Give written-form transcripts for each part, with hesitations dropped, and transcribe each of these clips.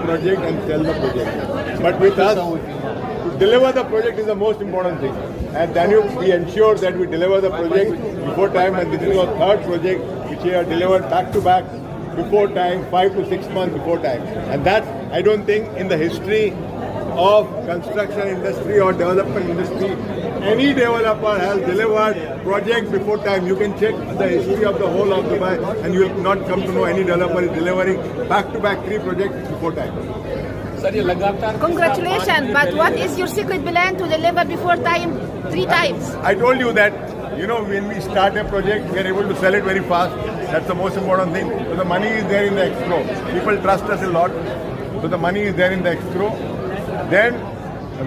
project and sell the project. But with us, to deliver the project is the most important thing. And Danube, we ensure that we deliver the project before time, and this is our third project which we have delivered back to back before time, 5 to 6 months before time. And that's, I don't think, in the history of construction industry or development industry, any developer has delivered project before time. You can check the history of the whole of Dubai and you will not come to know any developer is delivering back-to-back 3 projects before time. Congratulations, but what is your secret plan to deliver before time 3 times? I told you that, when we start a project, we are able to sell it very fast. That's the most important thing. So the money is there in the escrow. People trust us a lot. So the money is there in the escrow. Then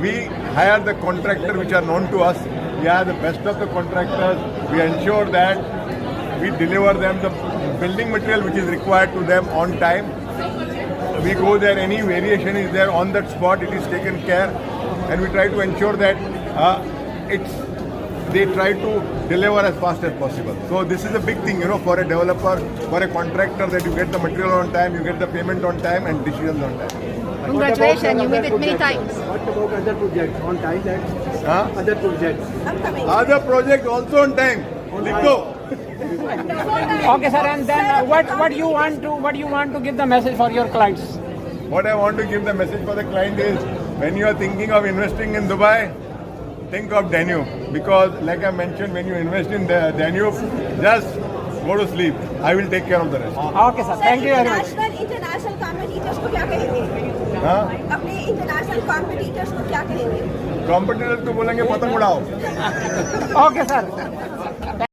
we hire the contractor which are known to us. We are the best of the contractors. We ensure that we deliver them the building material which is required to them on time. We go there, any variation is there on that spot, it is taken care, and we try to ensure that they try to deliver as fast as possible. So this is a big thing, for a developer, for a contractor, that you get the material on time, you get the payment on time, and decisions on time. Congratulations, you made it many times. What about other projects on time? Other projects. Other projects also on time. Let's go. Okay, sir. And then what you want to give the message for your clients? What I want to give the message for the client is, when you are thinking of investing in Dubai, think of Danube, because like I mentioned, when you invest in the Danube, just go to sleep. I will take care of the rest. Okay, sir. Thank you very much. International competitors को क्या कहेंगे? अपने international competitors को क्या कहेंगे? Competitors को बोलेंगे पतंग उड़ाओ. Okay, sir.